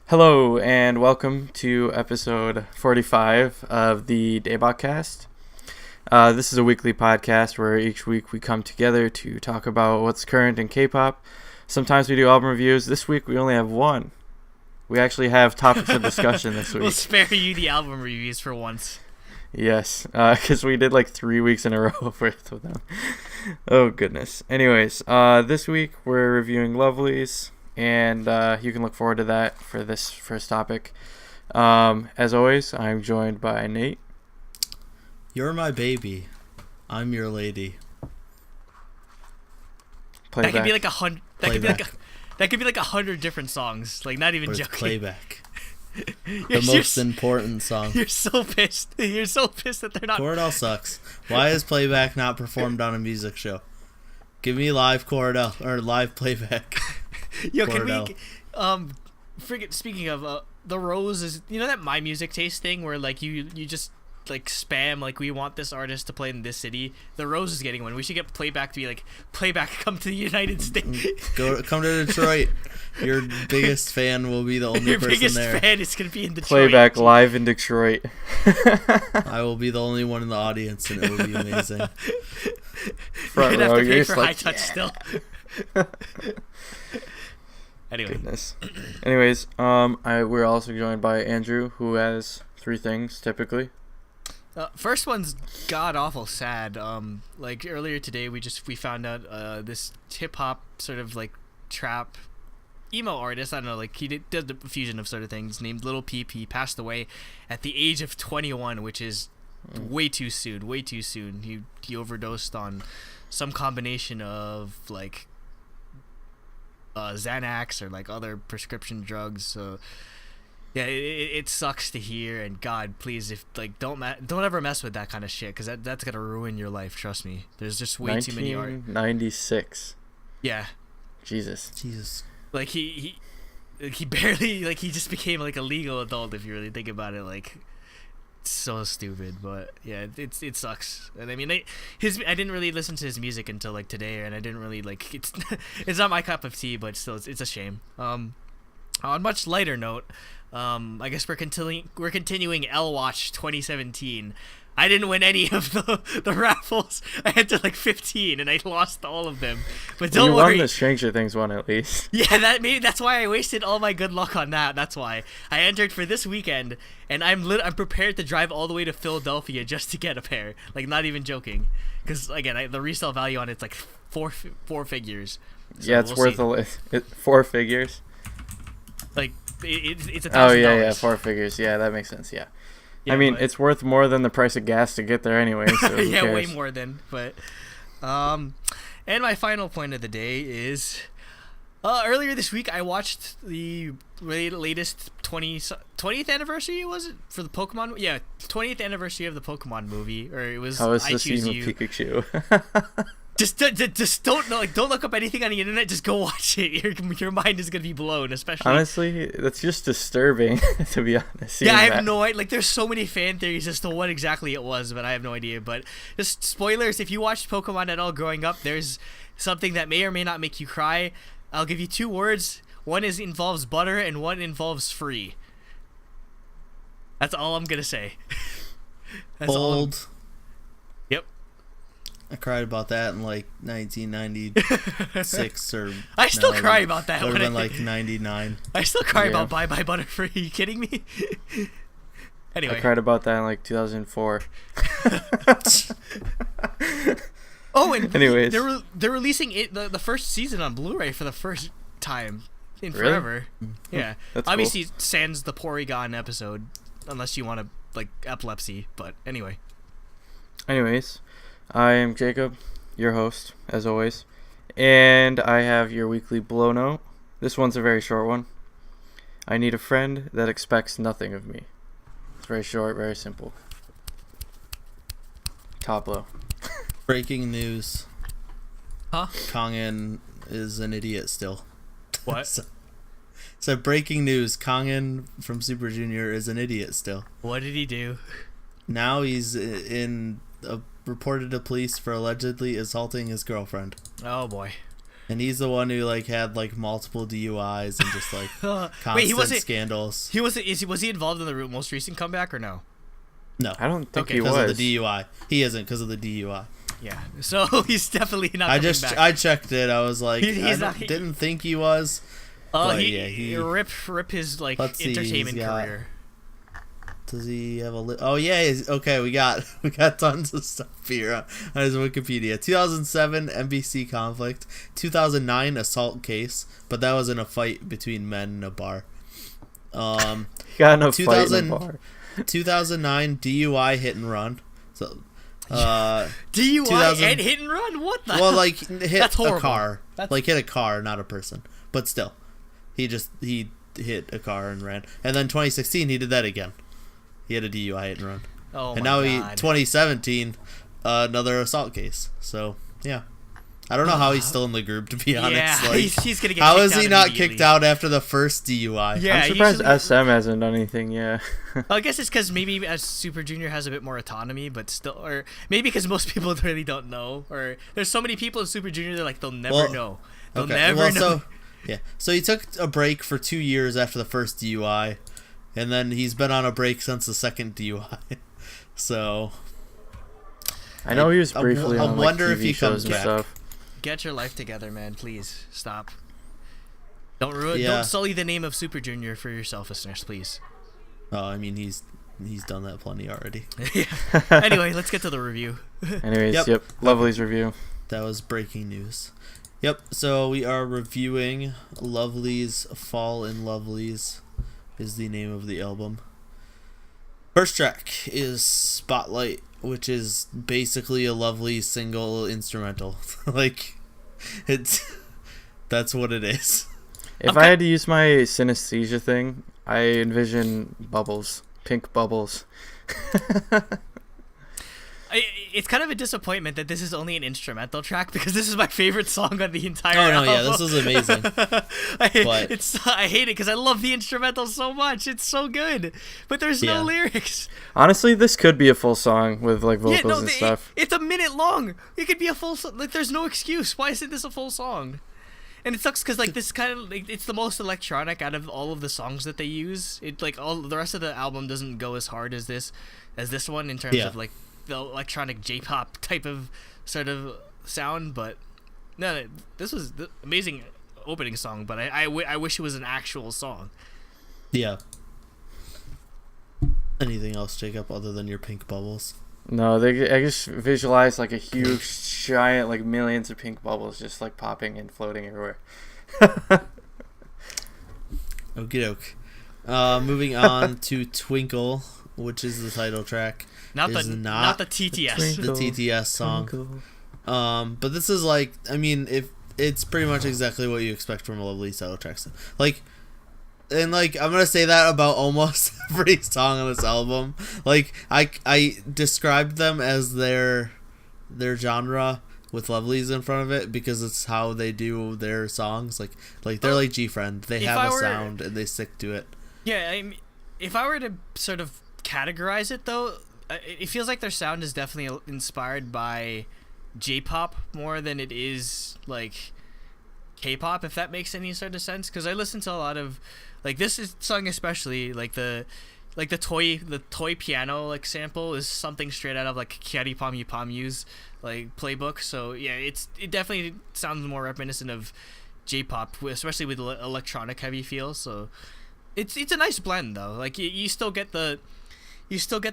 Hello and welcome to episode 45 of the DaebakCast. This is a weekly podcast where each week we come together to talk about what's current in K-pop. Sometimes we do album reviews. This week we only have one. We actually have topics of discussion this week. We'll spare you the album reviews for once. Yes, because we did like 3 weeks in a row worth of them. Oh goodness. Anyways, this week we're reviewing Lovelyz. And you can look forward to that for this first topic. As always, I'm joined by Nate. You're my baby. I'm your lady. Playback. That could be like 100. That could be like 100 different songs. Like, not even Or joking. playback. The most important song. You're so pissed. You're so pissed that they're not. Cordell sucks. Why is playback not performed on a music show? Give me live Cordell or live playback. Yo, can Cordell. we speaking of the Rose is, you know, that My Music Taste thing where like you just like spam like we want this artist to play in this city. The Rose is getting one. We should get playback to be like, playback, come to the United States. Come to Detroit. Your biggest fan will be the only Your person biggest there. fan is gonna be in Detroit. Playback live in Detroit. I will be the only one in the audience, and it will be amazing. You're gonna have to pay for high like, touch still. Anyway. Goodness. Anyways, we're also joined by Andrew, who has 3 things typically. First one's god awful sad. Like earlier today, we found out this hip hop sort of like trap emo artist. I don't know, like he did the fusion of sort of things. Named Lil Peep. He passed away at the age of 21, which is way too soon. Way too soon. He overdosed on some combination of like Xanax or like other prescription drugs. So yeah, it sucks to hear. And God, please, if like don't ever mess with that kind of shit, because that's gonna ruin your life. Trust me. There's just way too many art. 1996. Yeah. Jesus. Like he barely, like he just became like a legal adult if you really think about it. Like, it's so stupid, but yeah, it sucks. And I mean, I didn't really listen to his music until like today, and I didn't really like it's not my cup of tea, but still it's a shame. On a much lighter note, I guess we're continuing L Watch 2017. I didn't win any of the raffles. I had to like 15, and I lost all of them. But don't you worry. won the Stranger Things one at least. Yeah, that's why I wasted all my good luck on that. That's why I entered for this weekend, and I'm prepared to drive all the way to Philadelphia just to get a pair. Like, not even joking, because again, the resale value on it's like four figures. So yeah, it's worth 4 figures. Like it's $1,000. Oh yeah, 4 figures. Yeah, that makes sense. Yeah. Yeah, I mean, but it's worth more than the price of gas to get there anyway. So who yeah, cares? way more than. But and my final point of the day is earlier this week I watched the latest 20th anniversary, was it, for the Pokemon? Yeah, 20th anniversary of the Pokemon movie, or it was It's I the Choose scene You. with Pikachu. Just don't don't look up anything on the internet. Just go watch it. Your mind is gonna be blown, especially. Honestly, that's just disturbing, to be honest. Yeah, I have that. no idea. Like, there's so many fan theories as to what exactly it was, but I have no idea. But just spoilers: if you watched Pokemon at all growing up, there's something that may or may not make you cry. I'll give you 2 words. One involves butter, and one involves free. That's all I'm gonna say. Old. Yep. I cried about that in like 1996 or. I still cry about that. It would when have been like 99. I still cry Yeah. about Bye Bye Butterfree. Are you kidding me? Anyway. I cried about that in like 2004. Oh, and Anyways. they're releasing the first season on Blu-ray for the first time in Really? forever. Yeah. That's Obviously, sans the Porygon episode, unless you want to like epilepsy. But anyway. Anyways, I am Jacob, your host, as always, and I have your weekly blow note. This one's a very short one. I need a friend that expects nothing of me. It's very short, very simple. Top blow. Breaking news. Huh? Kongin is an idiot still. What? So breaking news, Kongin from Super Junior is an idiot still. What did he do? Now he's reported to police for allegedly assaulting his girlfriend. Oh boy. And he's the one who like had like multiple DUIs and just like constant scandals. Was he involved in the most recent comeback or no? No, I don't think he was. Because of the DUI. He isn't because of the DUI. Yeah, so he's definitely not. Back. I checked it. I was like, didn't think he was. He rip his like entertainment career. Does he have a? Oh yeah, okay. We got tons of stuff here on his Wikipedia. 2007 NBC conflict. 2009 assault case, but that was in a fight between men in a bar. He got in a fight in a bar. 2009 DUI hit and run. So DUI and hit and run. What the? Well, like hit a car. Like hit a car, not a person. But still, he hit a car and ran. And then 2016 he did that again. He had a DUI hit and run. Oh, and now 2017 another assault case. So yeah. I don't know how he's still in the group, to be honest. Yeah, like, he's gonna get how kicked is he out not kicked out after the first DUI? Yeah, I'm surprised SM hasn't done anything. Yeah. I guess it's because maybe as Super Junior has a bit more autonomy, but still, or maybe because most people really don't know, or there's so many people in Super Junior they're like they'll never know. They'll never know. So he took a break for 2 years after the first DUI, and then he's been on a break since the second DUI. So I know he was briefly on like wonder TV if he shows comes and back. stuff. Get your life together, man. Please stop. Don't ruin. Yeah. Don't sully the name of Super Junior for yourself, listeners. Please. Oh, I mean he's done that plenty already. Anyway, let's get to the review. Anyways, yep. Lovelyz review. That was breaking news. Yep. So we are reviewing Lovelyz Fall in Lovelyz is the name of the album. First track is Spotlight, which is basically a Lovelyz single instrumental. Like, that's what it is. If I had to use my synesthesia thing, I envision bubbles, pink bubbles. It's kind of a disappointment that this is only an instrumental track because this is my favorite song on the entire album. album. Yeah, this is amazing. I hate it because I love the instrumental so much. It's so good, but there's no lyrics. Honestly, this could be a full song with like vocals and stuff. It's a minute long. It could be a full song. Like, there's no excuse. Why isn't this a full song? And it sucks because like this kind of like, it's the most electronic out of all of the songs that they use. It like all the rest of the album doesn't go as hard as this one in terms of like the electronic J-pop type of sort of sound. But no, this was the amazing opening song. But I wish it was an actual song. Yeah. Anything else, Jacob, other than your pink bubbles? No, I just visualize like a huge, giant, like millions of pink bubbles just like popping and floating everywhere. Okie doke. Moving on to Twinkle, which is the title track. Not the TTS. The TTS song. But this is like, I mean, if it's pretty much exactly what you expect from a Lovelyz title track. Like, and like I'm gonna say that about almost every song on this album. Like I described them as their genre with Lovelyz in front of it because it's how they do their songs. Like they're like G-Friend. They have a sound and they stick to it. Yeah, I mean, if I were to sort of categorize it though, it feels like their sound is definitely inspired by J-pop more than it is like K-pop, if that makes any sort of sense. Because I listen to a lot of like this song especially, like the toy piano like sample is something straight out of like Kyari Pamyu Pamyu's like playbook. So yeah, it definitely sounds more reminiscent of J-pop, especially with electronic heavy feel. So it's a nice blend though. Like you still get the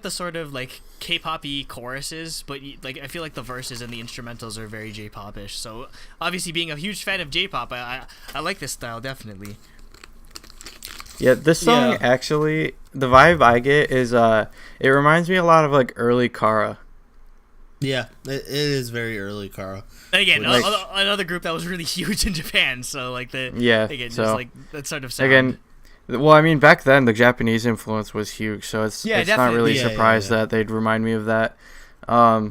sort of like K-pop-y choruses, but like I feel like the verses and the instrumentals are very J-pop-ish. So obviously, being a huge fan of J-pop, I like this style definitely. Yeah, this song actually, the vibe I get is it reminds me a lot of like early Kara. Yeah, it is very early Kara. And again, another group that was really huge in Japan. So like just like that sort of sound. Again, well, I mean, back then the Japanese influence was huge, so it's not really surprised that they'd remind me of that. I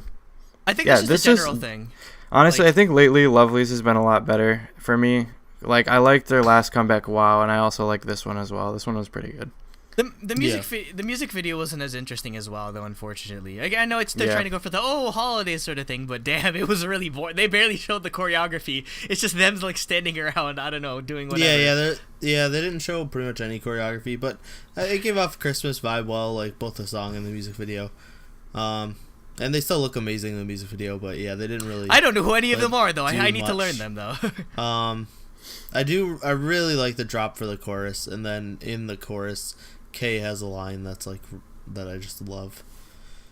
think that's just a general thing. Honestly, I think lately Lovelyz has been a lot better for me. Like, I liked their last comeback, Wow, and I also like this one as well. This one was pretty good. The music video wasn't as interesting as well, though. Unfortunately, like, I know they're trying to go for the holidays sort of thing, but damn, it was really boring. They barely showed the choreography. It's just them like standing around, I don't know, doing whatever. They didn't show pretty much any choreography, but it gave off Christmas vibe well, like both the song and the music video. And they still look amazing in the music video, but yeah, they didn't really. I don't know who any of them are though. I need to learn them though. I really like the drop for the chorus, and then in the chorus, Kay has a line that's like that I just love.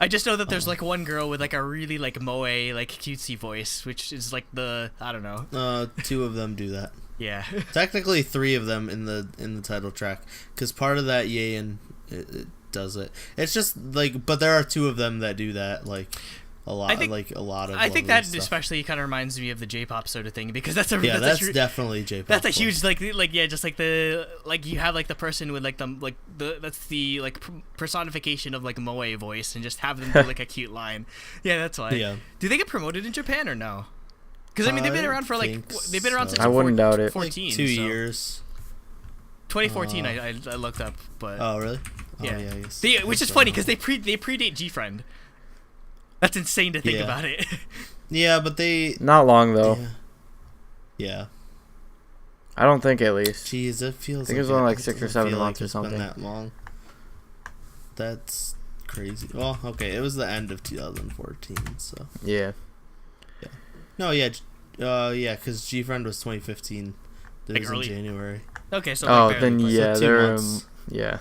I just know that there's like one girl with like a really like moe like cutesy voice, which is like I don't know. 2 of them do that. Yeah. Technically 3 of them in the title track, because part of that Yeon it does it. It's just like, but there are 2 of them that do that like a lot. I think that stuff. Especially kind of reminds me of the J-pop sort of thing, because that's definitely J-pop. That's a huge just like the like you have like the person with like that's the like personification of like moe voice, and just have them do like a cute line. Yeah, that's why. Yeah. Do they get promoted in Japan or no? Because I mean they've been around for like they've been around since I wouldn't doubt it. 14, like 2 years. 2014 I looked up, but oh really? Yeah, yeah, which is funny because they predate G-Friend. That's insane to think about it. Yeah, but they not long though. Yeah. I don't think at least. Jeez, it feels. I think it was only like 6 or 7 months or something. That long. That's crazy. Well, okay, it was the end of 2014, so. Yeah. Yeah. No, yeah, because G-Friend was 2015. It was early in January. Okay, so. Oh, then yeah, so 2 they're months. Yeah,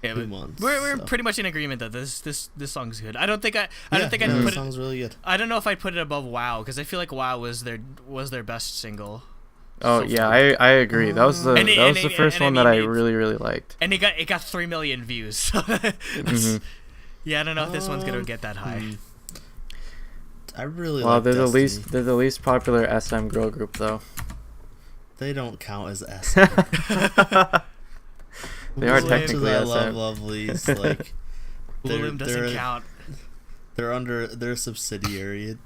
2 months. We're pretty much in agreement that this song's good. I don't think I'd put the song's really good. I don't know if I'd put it above WoW, because I feel like WoW was their best single. Oh yeah, I agree. That was the first one that I really liked. And it got 3 million views. Yeah, I don't know if this one's gonna get that high. I really. Well, like they're Destiny. the least popular SM girl group though. They don't count as SM. They are technically I SM. love Lovelyz. Like, William doesn't count. They're under their subsidiary.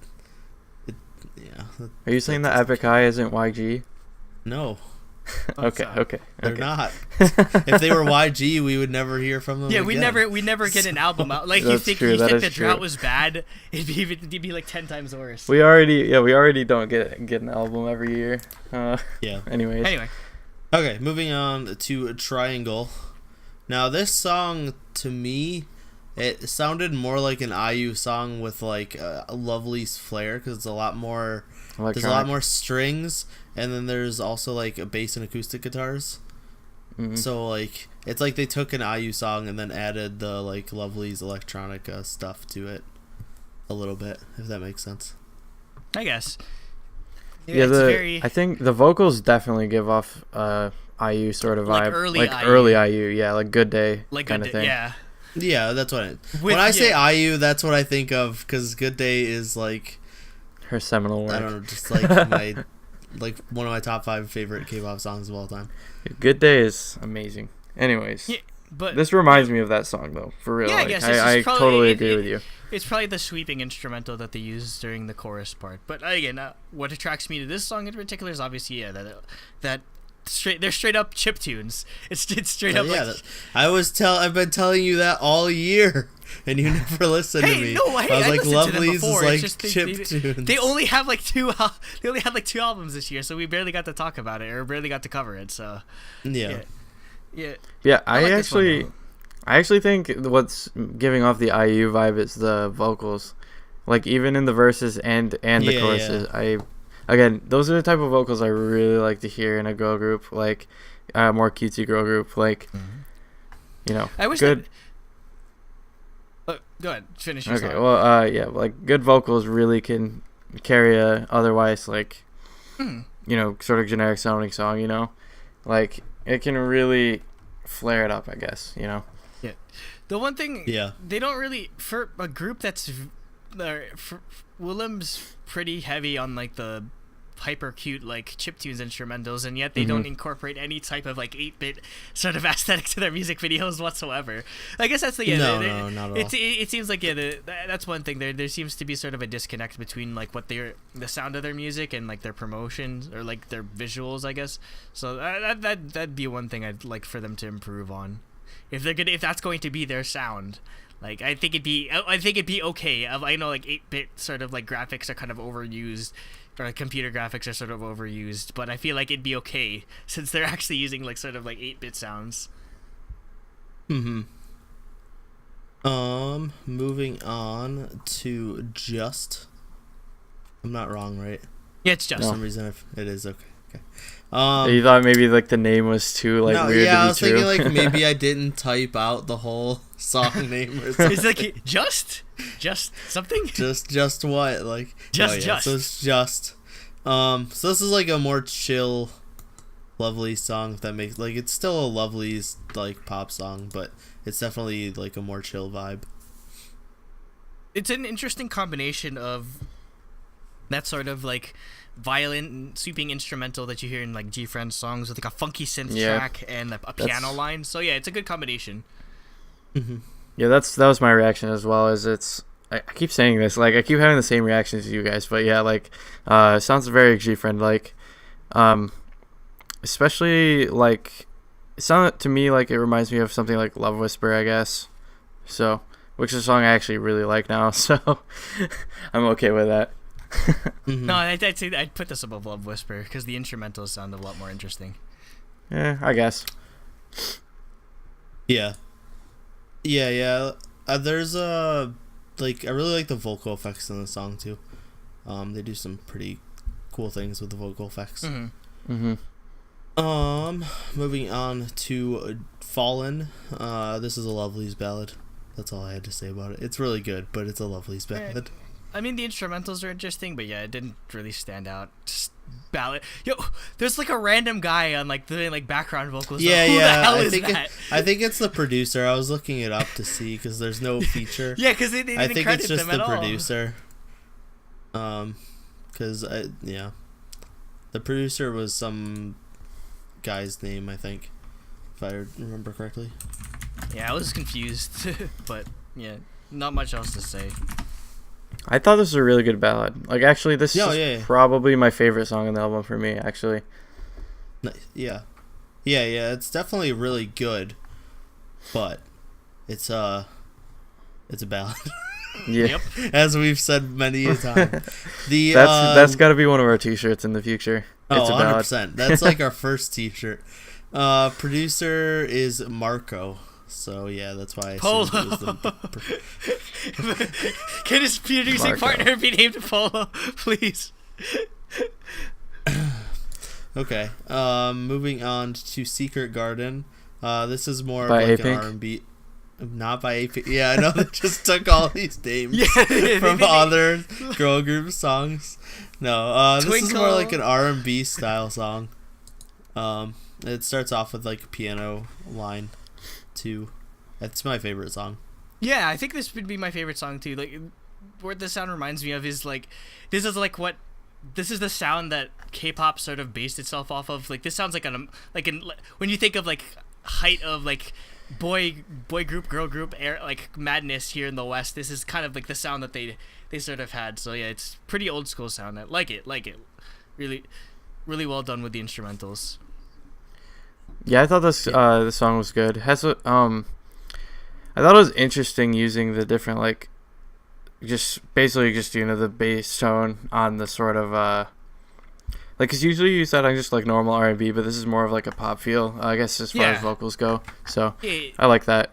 Yeah. Are you saying that Epic High isn't YG? No. Okay. They're not. If they were YG, we would never hear from them. Yeah, again. we never get an album out. Like you think the drought was bad, it'd be like 10 times worse. We already don't get an album every year. Yeah. Anyway. Okay, moving on to Triangle. Now this song, to me, it sounded more like an IU song with like a Lovelyz flair, because it's a lot more. There's a lot more strings, and then there's also like a bass and acoustic guitars. Mm-hmm. So like it's like they took an IU song and then added the like Lovelyz electronic stuff to it a little bit, if that makes sense. I guess. Yeah, I think the vocals definitely give off IU sort of vibe, early IU, yeah, like Good Day kind of thing. Yeah, that's what when I say IU, that's what I think of, because Good Day is like her seminal work. I don't know, just like my one of my top 5 favorite K-pop songs of all time. Good Day is amazing. Anyways, but this reminds me of that song though, for real. Yeah, like, I guess I totally agree with you. It's probably the sweeping instrumental that they use during the chorus part. But again, what attracts me to this song in particular is obviously that they're straight up chip tunes. It's straight up. Yeah, I've been telling you that all year, and you never listened to me. No, I was like, Lovelyz is like chip tunes. They only have like 2. They only had like 2 albums this year, so we barely got to talk about it, or barely got to cover it. So yeah. I actually think what's giving off the IU vibe is the vocals, like even in the verses and the choruses. Yeah. Again, those are the type of vocals I really like to hear in a girl group, like more cutesy girl group, like I wish good. Go ahead, finish your song. Okay, well, like good vocals really can carry a otherwise like sort of generic sounding song. Like it can really flare it up, I guess. Yeah. The one thing. Yeah. They don't really, for a group that's Willem's pretty heavy on like the hyper cute like chiptunes instrumentals, and yet they don't incorporate any type of like 8-bit sort of aesthetic to their music videos whatsoever. I guess that's the no, not at all. It seems like that's one thing. There seems to be sort of a disconnect between like the sound of their music and like their promotions or like their visuals, I guess. So that'd be one thing I'd like for them to improve on. if that's going to be their sound. Like I think it'd be okay. I know like 8-bit sort of like graphics are kind of overused, or like computer graphics are sort of overused, but I feel like it'd be okay since they're actually using like sort of like 8-bit sounds. Moving on to Just. I'm not wrong, right? Yeah, it's Just. For some reason, it is okay. You thought maybe like the name was too like weird to be true. I was thinking like maybe I didn't type out the whole song name or something. It's like just something. Just what like just. So it's Just. So this is like a more chill, Lovelyz song. If that makes like it's still a Lovelyz like pop song, but it's definitely like a more chill vibe. It's an interesting combination of that sort of like violent sweeping instrumental that you hear in like G-Friends songs with like a funky synth track and a piano line. So yeah, it's a good combination. Yeah, that was my reaction as well. As I keep saying this, like I keep having the same reactions as you guys, but yeah, like it sounds very G-Friend like, especially like it sounded to me like it reminds me of something like Love Whisper, I guess. So, which is a song I actually really like now, so I'm okay with that. No, I'd say I'd put this above Love Whisper because the instrumentals sound a lot more interesting. Yeah, I guess. Yeah. There's like I really like the vocal effects in the song too. They do some pretty cool things with the vocal effects. Moving on to Fallen. This is a Lovelyz ballad. That's all I had to say about it. It's really good, but it's a Lovelyz ballad. I mean, the instrumentals are interesting, but yeah, it didn't really stand out. Just ballad. Yo, there's like a random guy on like doing like background vocals. Yeah, Who the hell is that? I think it's the producer. I was looking it up to see because there's no feature. Yeah, because they didn't I think credit it's just them at the all. producer. The producer was some guy's name, I think, if I remember correctly. Yeah, I was confused, but yeah, not much else to say. I thought this was a really good ballad. Like actually, this is probably my favorite song on the album for me. Actually. Yeah. It's definitely really good, but it's a ballad. Yeah. Yep. As we've said many a time. That's got to be one of our t-shirts in the future. It's a ballad. 100%. That's like our first t-shirt. Producer is Marco. So yeah, that's why I Polo. assumed it was Can his producing partner be named Polo, please? Okay. Moving on to Secret Garden. This is more by of like A-Pink? an R&B. Not by AP. Yeah, I know they just took all these names Yeah, from other girl group songs. No, this is more Twinkle. like an R&B style song. It starts off with like a piano line too. That's my favorite song. Yeah, I think this would be my favorite song too. Like, what this sound reminds me of is like, this is the sound that K-pop sort of based itself off of. Like, this sounds like when you think of like height of like boy group, girl group, like madness here in the West. This is kind of like the sound that they sort of had. So yeah, it's pretty old school sound. I like it. Really, really well done with the instrumentals. Yeah, I thought this song was good. I thought it was interesting using the different like, just basically just the bass tone on the sort of like, because usually you use that on just like normal R&B, but this is more of like a pop feel, I guess, as far as vocals go. So I like that.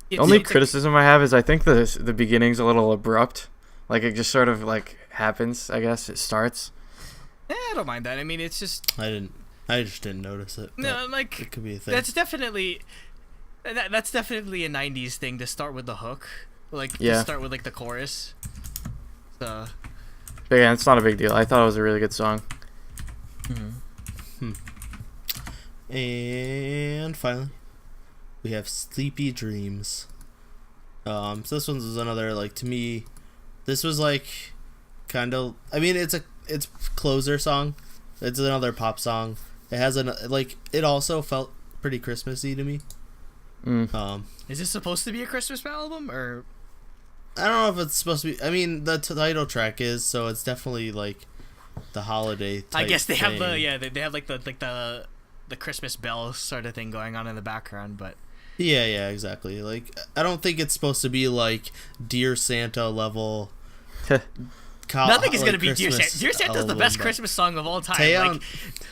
The only criticism I have is I think the beginning's a little abrupt. Like it just sort of like happens. I guess it starts. I don't mind that. I mean, it's just I just didn't notice it. No, like it could be a thing. That's definitely a 90s thing to start with the hook. Like to start with like the chorus. So but yeah, it's not a big deal. I thought it was a really good song. And finally, we have Sleepy Dreams. So this one's another, like, to me, this was like kind of, I mean, it's closer song. It's another pop song. It has it also felt pretty Christmassy to me. Is this supposed to be a Christmas album, or? I don't know if it's supposed to be. I mean, the title track is, so it's definitely like the holiday type I guess they thing. have they have like the Christmas bell sort of thing going on in the background, but Yeah, exactly. Like, I don't think it's supposed to be like Dear Santa level. Nothing is like gonna be Dear Santa. Dear Santa's the best Christmas song of all time.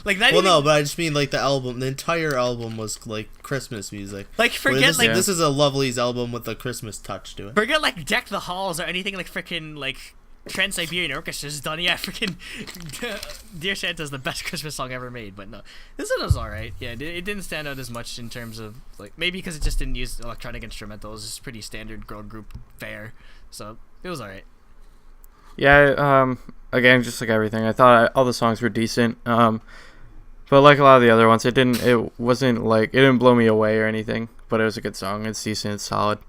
Like not well, even, no, but I just mean like the album. The entire album was like Christmas music. Like forget this is a Lovelyz album with a Christmas touch to it. Forget like Deck the Halls or anything like freaking like Trans-Siberian Orchestra's done. Yeah, freaking Dear Santa's the best Christmas song ever made. But no, this one was alright. Yeah, it didn't stand out as much in terms of like maybe because it just didn't use electronic instrumentals. It's pretty standard girl group fare, so it was alright. Yeah, again, just like everything, I thought all the songs were decent. But like a lot of the other ones, it didn't blow me away or anything. But it was a good song. It's decent. It's solid.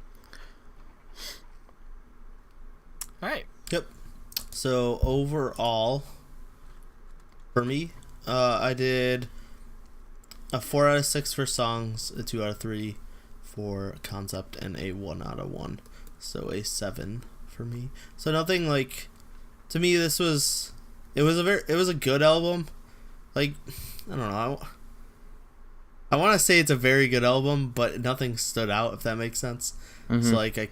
All right. Yep. So overall, for me, I did a 4 out of 6 for songs, a 2 out of 3 for concept, and a 1 out of 1. So a 7 for me. So nothing like. To me, it was a good album. Like, I don't know. I want to say it's a very good album, but nothing stood out, if that makes sense. Mm-hmm. So like, I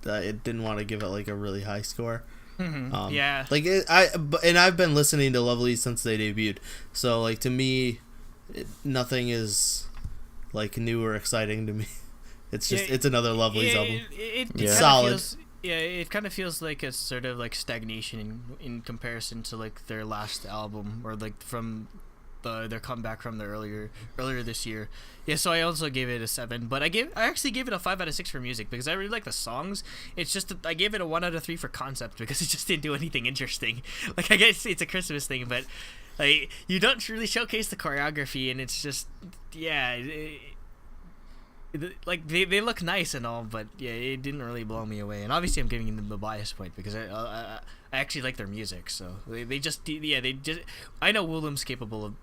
didn't want to give it like a really high score. Mm-hmm. Yeah. Like I've been listening to Lovelyz since they debuted. So like to me, nothing is like new or exciting to me. It's just it's another Lovelyz album. It's solid. It kind of feels like a sort of like stagnation in comparison to like their last album or like from their comeback from the earlier this year. Yeah, so I also gave it a 7, but I actually gave it a 5 out of 6 for music because I really like the songs. It's just that I gave it a 1 out of 3 for concept because it just didn't do anything interesting. Like I guess it's a Christmas thing, but like you don't really showcase the choreography, and it's just like they look nice and all, but yeah, it didn't really blow me away. And obviously, I'm giving them the bias point because I actually like their music. So they just I know Willem's capable of.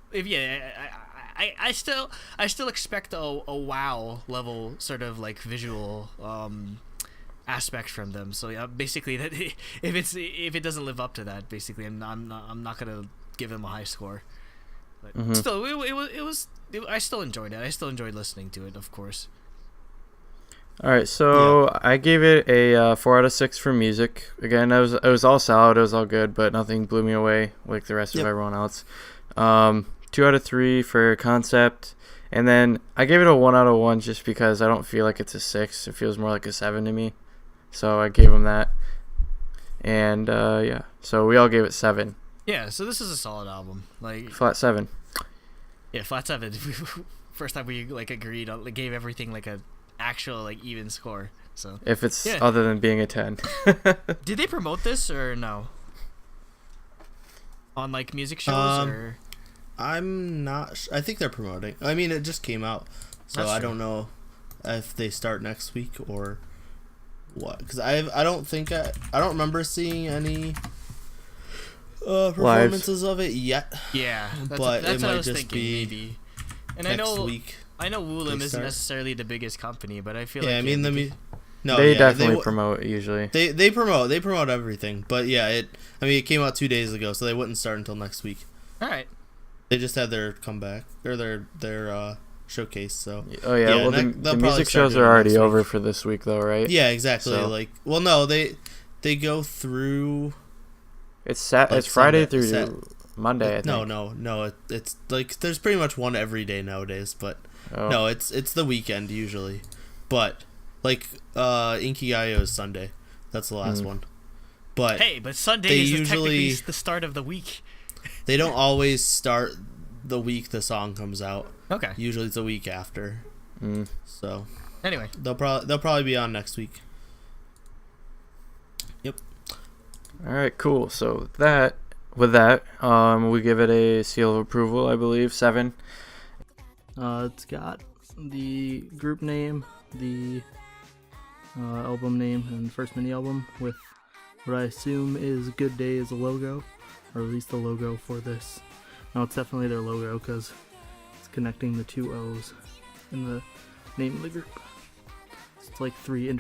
I still expect a wow level sort of like visual aspect from them. So yeah, basically that if it doesn't live up to that, basically I'm not gonna give them a high score. But still, I still enjoyed it. I still enjoyed listening to it, of course. All right, so I gave it a 4 out of 6 for music. Again, it was all solid. It was all good, but nothing blew me away like the rest of everyone else. 2 out of 3 for concept, and then I gave it a 1 out of 1 just because I don't feel like it's a 6. It feels more like a 7 to me, so I gave them that. And so we all gave it 7. Yeah, so this is a solid album. Like flat 7. Yeah, flat 7. First time we like agreed on, like, gave everything like a actual like even score. So if it's other than being a 10. Did they promote this or no? On like music shows or? I'm not. I think they're promoting. I mean, it just came out, so I don't know if they start next week or what. Because I don't remember seeing any performances of it yet. Yeah, but it might just be maybe. And next week. I know Woolem isn't necessarily the biggest company, but I feel like they definitely promote usually. They promote everything, but yeah, it came out 2 days ago, so they wouldn't start until next week. All right. They just had their comeback or their showcase. So well the music shows are already over for this week though, right? Yeah, exactly. So. Like, well, no, they go through. It's it's Friday through Monday. I think. No. It's like there's pretty much one every day nowadays, but no, it's the weekend usually. But like Inkigayo is Sunday. That's the last one. But Sunday is technically the start of the week. They don't always start the week the song comes out. Okay. Usually it's a week after. So anyway, they'll probably be on next week. Yep. All right, cool. So with that, we give it a seal of approval, I believe, 7. It's got the group name, the album name, and first mini album with what I assume is Good Day as a logo, or at least the logo for this. No, it's definitely their logo because it's connecting the 2 O's in the name of the group. It's like 3